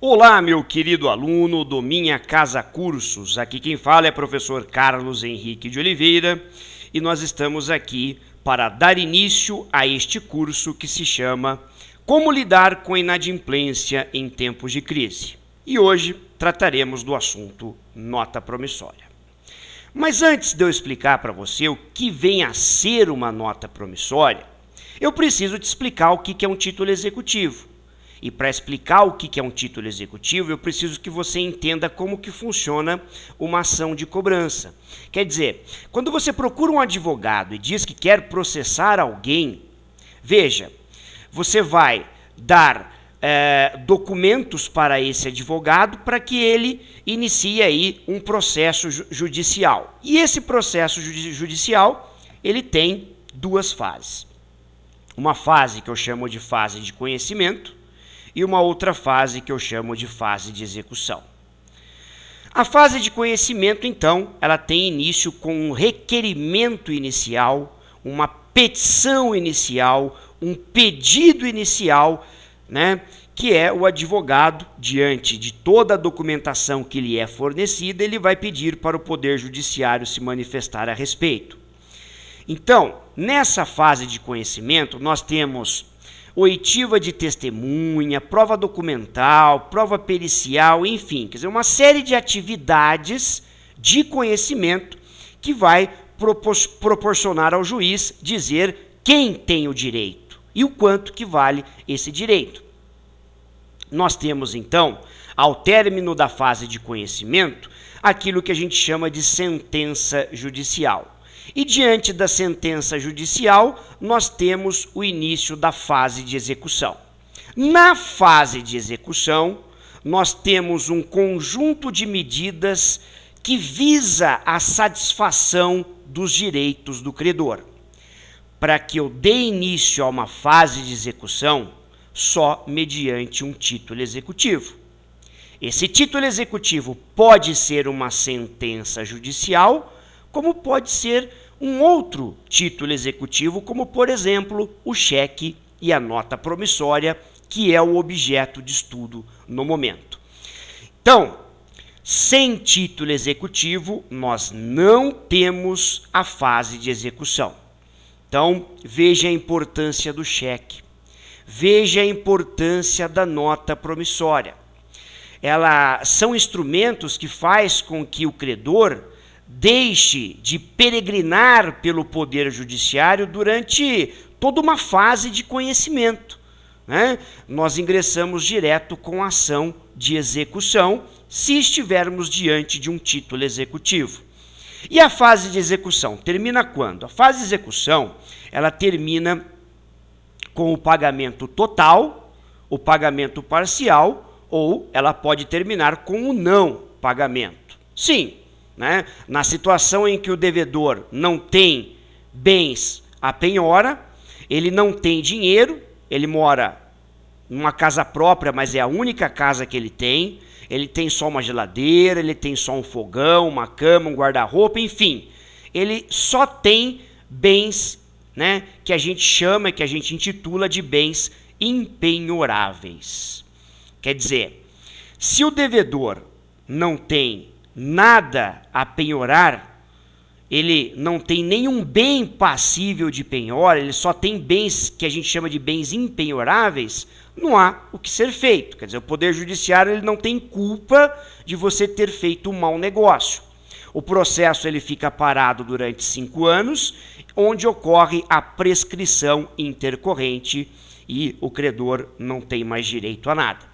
Olá, meu querido aluno do Minha Casa Cursos. Aqui quem fala é o professor Carlos Henrique de Oliveira e nós estamos aqui para dar início a este curso que se chama Como Lidar com a Inadimplência em Tempos de Crise. E hoje trataremos do assunto nota promissória. Mas antes de eu explicar para você o que vem a ser uma nota promissória, eu preciso te explicar o que é um título executivo. E para explicar o que é um título executivo, eu preciso que você entenda como que funciona uma ação de cobrança. Quer dizer, quando você procura um advogado e diz que quer processar alguém, veja, você vai dar documentos para esse advogado para que ele inicie aí um processo judicial. E esse processo judicial, ele tem duas fases. Uma fase que eu chamo de fase de conhecimento, e uma outra fase que eu chamo de fase de execução. A fase de conhecimento, então, ela tem início com um requerimento inicial, uma petição inicial, um pedido inicial, que é o advogado, diante de toda a documentação que lhe é fornecida, ele vai pedir para o Poder Judiciário se manifestar a respeito. Então, nessa fase de conhecimento, nós temos oitiva de testemunha, prova documental, prova pericial, enfim, quer dizer, uma série de atividades de conhecimento que vai proporcionar ao juiz dizer quem tem o direito e o quanto que vale esse direito. Nós temos, então, ao término da fase de conhecimento, aquilo que a gente chama de sentença judicial. E diante da sentença judicial, nós temos o início da fase de execução. Na fase de execução, nós temos um conjunto de medidas que visa a satisfação dos direitos do credor. Para que eu dê início a uma fase de execução, só mediante um título executivo. Esse título executivo pode ser uma sentença judicial, como pode ser um outro título executivo, como, por exemplo, o cheque e a nota promissória, que é o objeto de estudo no momento. Então, sem título executivo, nós não temos a fase de execução. Então, veja a importância do cheque, veja a importância da nota promissória. Elas são instrumentos que faz com que o credor deixe de peregrinar pelo Poder Judiciário durante toda uma fase de conhecimento. Nós ingressamos direto com a ação de execução se estivermos diante de um título executivo. E a fase de execução termina quando? A fase de execução, ela termina com o pagamento total, o pagamento parcial, ou ela pode terminar com o não pagamento. Sim, na situação em que o devedor não tem bens à penhora, ele não tem dinheiro, ele mora numa casa própria, mas é a única casa que ele tem só uma geladeira, ele tem só um fogão, uma cama, um guarda-roupa, enfim, ele só tem bens, que a gente chama, que a gente intitula de bens impenhoráveis. Quer dizer, se o devedor não tem nada a penhorar, ele não tem nenhum bem passível de penhora, ele só tem bens que a gente chama de bens impenhoráveis, não há o que ser feito. Quer dizer, o Poder Judiciário ele não tem culpa de você ter feito um mau negócio. O processo ele fica parado durante 5 anos, onde ocorre a prescrição intercorrente e o credor não tem mais direito a nada.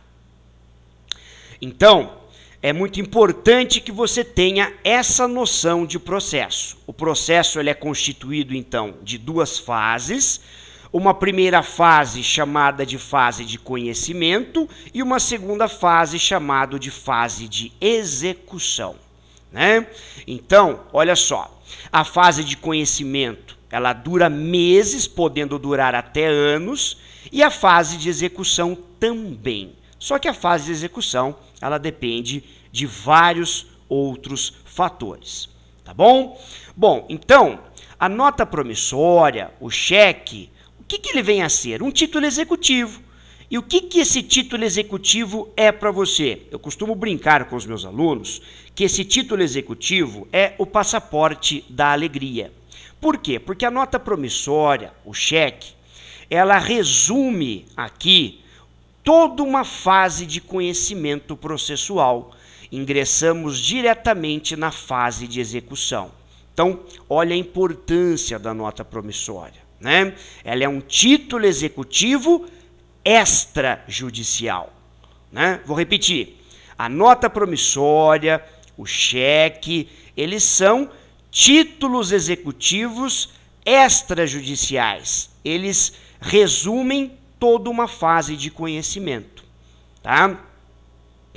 Então, é muito importante que você tenha essa noção de processo. O processo ele é constituído, então, de duas fases. Uma primeira fase chamada de fase de conhecimento e uma segunda fase chamada de fase de execução. Então, olha só, a fase de conhecimento ela dura meses, podendo durar até anos, e a fase de execução também. Só que a fase de execução ela depende de vários outros fatores, tá bom? Bom, então, a nota promissória, o cheque, o que ele vem a ser? Um título executivo. E o que esse título executivo é para você? Eu costumo brincar com os meus alunos que esse título executivo é o passaporte da alegria. Por quê? Porque a nota promissória, o cheque, ela resume aqui toda uma fase de conhecimento processual. Ingressamos diretamente na fase de execução. Então, olha a importância da nota promissória, né? Ela é um título executivo extrajudicial, né? Vou repetir. A nota promissória, o cheque, eles são títulos executivos extrajudiciais. Eles resumem toda uma fase de conhecimento, tá?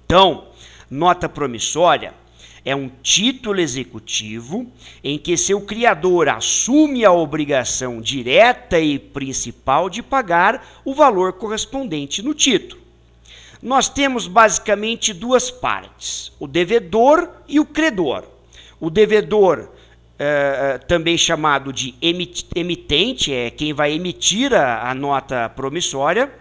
Então, nota promissória é um título executivo em que seu criador assume a obrigação direta e principal de pagar o valor correspondente no título. Nós temos basicamente duas partes, o devedor e o credor. O devedor, também chamado de emitente, é quem vai emitir a nota promissória.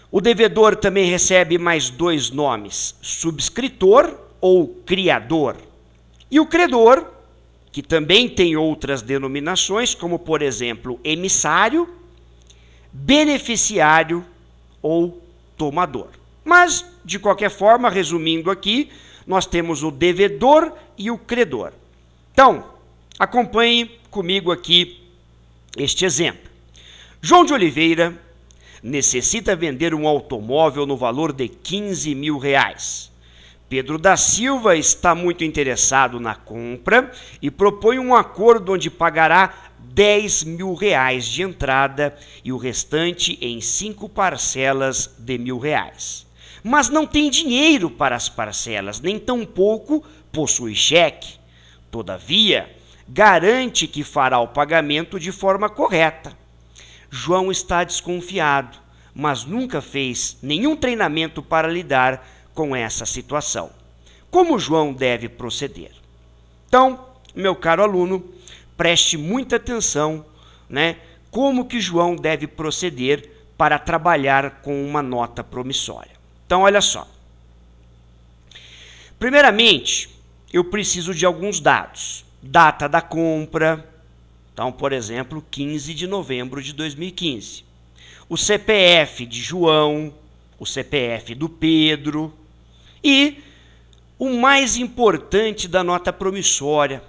O devedor também recebe mais dois nomes, subscritor ou criador. E o credor, que também tem outras denominações, como por exemplo, emissário, beneficiário ou tomador. Mas, de qualquer forma, resumindo aqui, nós temos o devedor e o credor. Então, acompanhe comigo aqui este exemplo. João de Oliveira necessita vender um automóvel no valor de R$15.000. Pedro da Silva está muito interessado na compra e propõe um acordo onde pagará R$10.000 de entrada e o restante em 5 parcelas de R$1.000. Mas não tem dinheiro para as parcelas, nem tampouco possui cheque. Todavia, garante que fará o pagamento de forma correta. João está desconfiado, mas nunca fez nenhum treinamento para lidar com essa situação. Como João deve proceder? Então, meu caro aluno, preste muita atenção, né? Como que João deve proceder para trabalhar com uma nota promissória. Então, olha só. Primeiramente, eu preciso de alguns dados. Data da compra. Então, por exemplo, 15 de novembro de 2015. O CPF de João, o CPF do Pedro e o mais importante da nota promissória,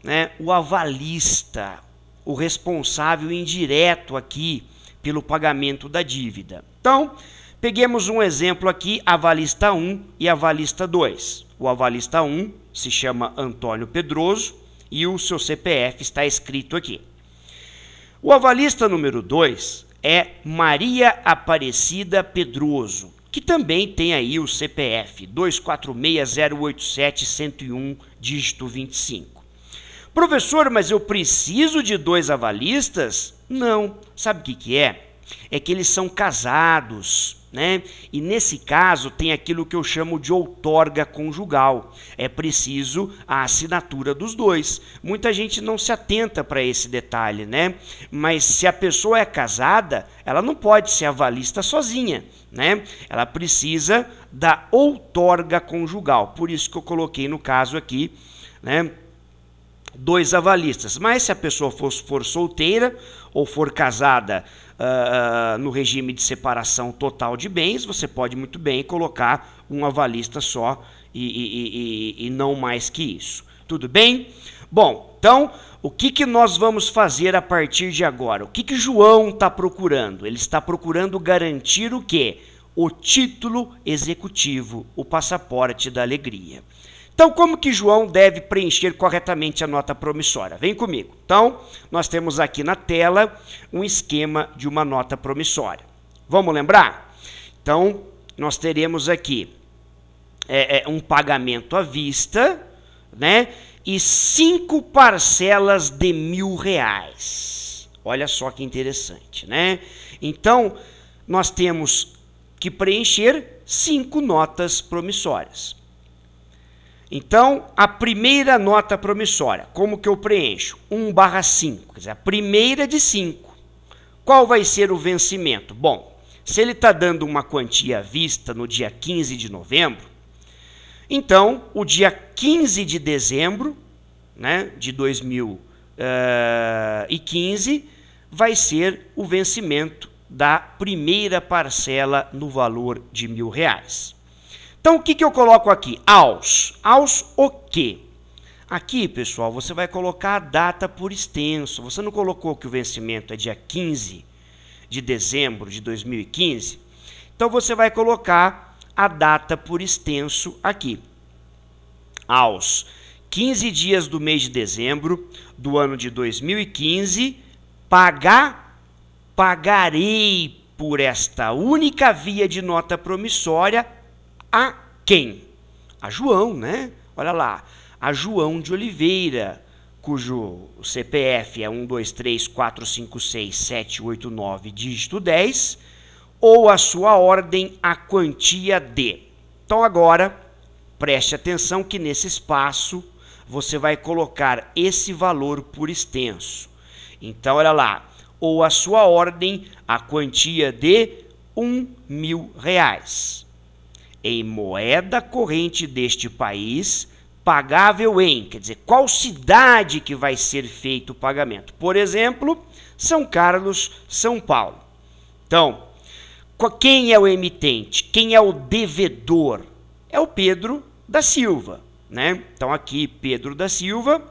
né, o avalista, o responsável indireto aqui pelo pagamento da dívida. Então, peguemos um exemplo aqui, avalista 1 e avalista 2. O avalista 1 se chama Antônio Pedroso e o seu CPF está escrito aqui. O avalista número 2 é Maria Aparecida Pedroso, que também tem aí o CPF 246087101, dígito 25. Professor, mas eu preciso de 2 avalistas? Não. Sabe o que é? É que eles são casados, né? E nesse caso tem aquilo que eu chamo de outorga conjugal. É preciso a assinatura dos dois. Muita gente não se atenta para esse detalhe, né? Mas se a pessoa é casada, ela não pode ser avalista sozinha, né? Ela precisa da outorga conjugal. Por isso que eu coloquei no caso aqui, né, 2 avalistas. Mas se a pessoa for solteira ou for casada no regime de separação total de bens, você pode muito bem colocar um avalista só e não mais que isso. Tudo bem? Bom, então, o que nós vamos fazer a partir de agora? O que João está procurando? Ele está procurando garantir o quê? O título executivo, o passaporte da alegria. Então, como que João deve preencher corretamente a nota promissória? Vem comigo. Então, nós temos aqui na tela um esquema de uma nota promissória. Vamos lembrar? Então, nós teremos aqui um pagamento à vista, né? E 5 parcelas de R$1.000. Olha só que interessante, né? Então, nós temos que preencher 5 notas promissórias. Então, a primeira nota promissória, como que eu preencho? 1/5, quer dizer, a primeira de 5. Qual vai ser o vencimento? Bom, Se ele está dando uma quantia à vista no dia 15 de novembro, então o dia 15 de dezembro, né, de 2015 vai ser o vencimento da primeira parcela no valor de R$1.000. Então, o que eu coloco aqui? Aos o quê? Aqui, pessoal, você vai colocar a data por extenso. Você não colocou que o vencimento é dia 15 de dezembro de 2015? Então, você vai colocar a data por extenso aqui. Aos 15 dias do mês de dezembro do ano de 2015, pagarei por esta única via de nota promissória a quem? A João, né? Olha lá, a João de Oliveira, cujo CPF é 123456789, dígito 10, ou a sua ordem, a quantia de. Então agora, preste atenção que nesse espaço você vai colocar esse valor por extenso. Então, olha lá, ou a sua ordem, a quantia de R$1.000. Em moeda corrente deste país, pagável em, quer dizer, qual cidade que vai ser feito o pagamento? Por exemplo, São Carlos, São Paulo. Então, quem é o emitente? Quem é o devedor? É o Pedro da Silva, né? Então, aqui, Pedro da Silva,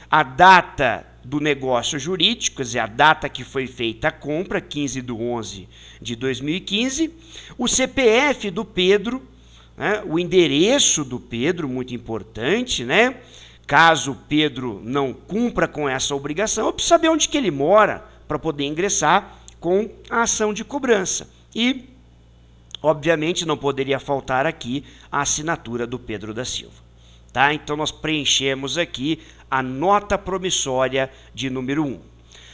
a data do negócio jurídico, quer dizer, a data que foi feita a compra, 15/11/2015, o CPF do Pedro, né? O endereço do Pedro, muito importante, né? Caso o Pedro não cumpra com essa obrigação, eu preciso saber onde que ele mora para poder ingressar com a ação de cobrança. E, obviamente, não poderia faltar aqui a assinatura do Pedro da Silva. Tá? Então, nós preenchemos aqui a nota promissória de número 1.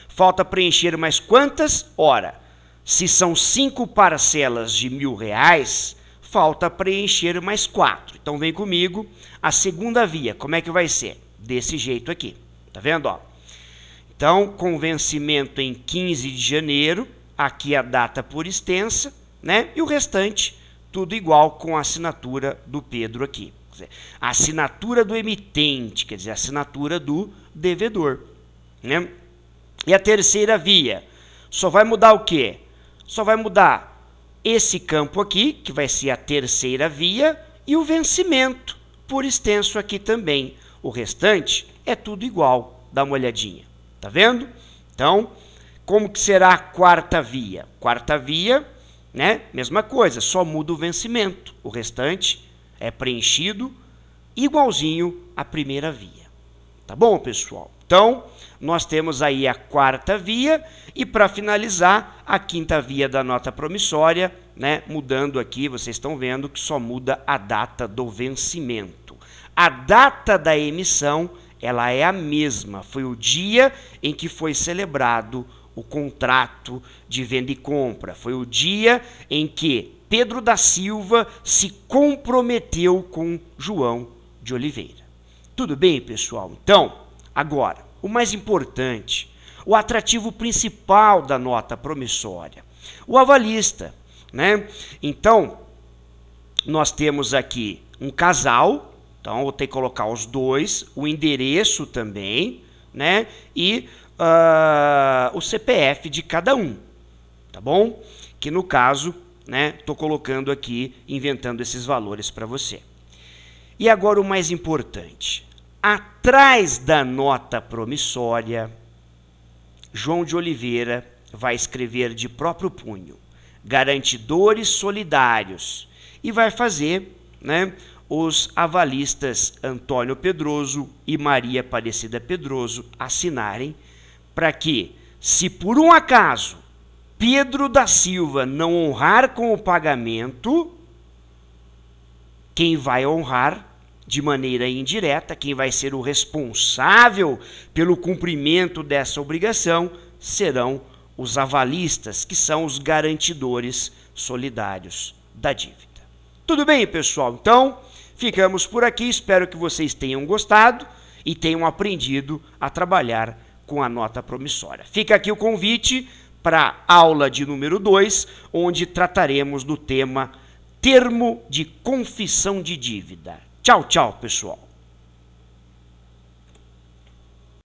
Falta preencher mais quantas? Ora, se são 5 parcelas de R$1.000, falta preencher mais 4. Então, vem comigo. A segunda via, como é que vai ser? Desse jeito aqui. Tá vendo? Ó? Então, com vencimento em 15 de janeiro, aqui a data por extensa, né? E o restante, tudo igual com a assinatura do Pedro aqui. A assinatura do emitente, quer dizer, a assinatura do devedor, né? E a terceira via, só vai mudar o quê? Só vai mudar esse campo aqui, que vai ser a terceira via, e o vencimento por extenso aqui também. O restante é tudo igual, dá uma olhadinha, tá vendo? Então, como que será a quarta via? Quarta via, né? Mesma coisa, só muda o vencimento, o restante é preenchido igualzinho à primeira via. Tá bom, pessoal? Então, nós temos aí a quarta via e, para finalizar, a quinta via da nota promissória, né? Mudando aqui, vocês estão vendo que só muda a data do vencimento. A data da emissão, ela é a mesma. Foi o dia em que foi celebrado o contrato de venda e compra. Foi o dia em que Pedro da Silva se comprometeu com João de Oliveira. Tudo bem, pessoal? Então, agora, o mais importante, o atrativo principal da nota promissória, o avalista, né? Então, nós temos aqui um casal, então eu vou ter que colocar os dois, o endereço também, né? E o CPF de cada um, tá bom? Que no caso, né, estou colocando aqui, inventando esses valores para você. E agora o mais importante. Atrás da nota promissória, João de Oliveira vai escrever de próprio punho, garantidores solidários, e vai fazer, né, os avalistas Antônio Pedroso e Maria Aparecida Pedroso assinarem, para que, se por um acaso Pedro da Silva não honrar com o pagamento, quem vai honrar de maneira indireta, quem vai ser o responsável pelo cumprimento dessa obrigação, serão os avalistas, que são os garantidores solidários da dívida. Tudo bem, pessoal? Então, ficamos por aqui. Espero que vocês tenham gostado e tenham aprendido a trabalhar com a nota promissória. Fica aqui o convite para a aula de número 2, onde trataremos do tema termo de confissão de dívida. Tchau, tchau, pessoal.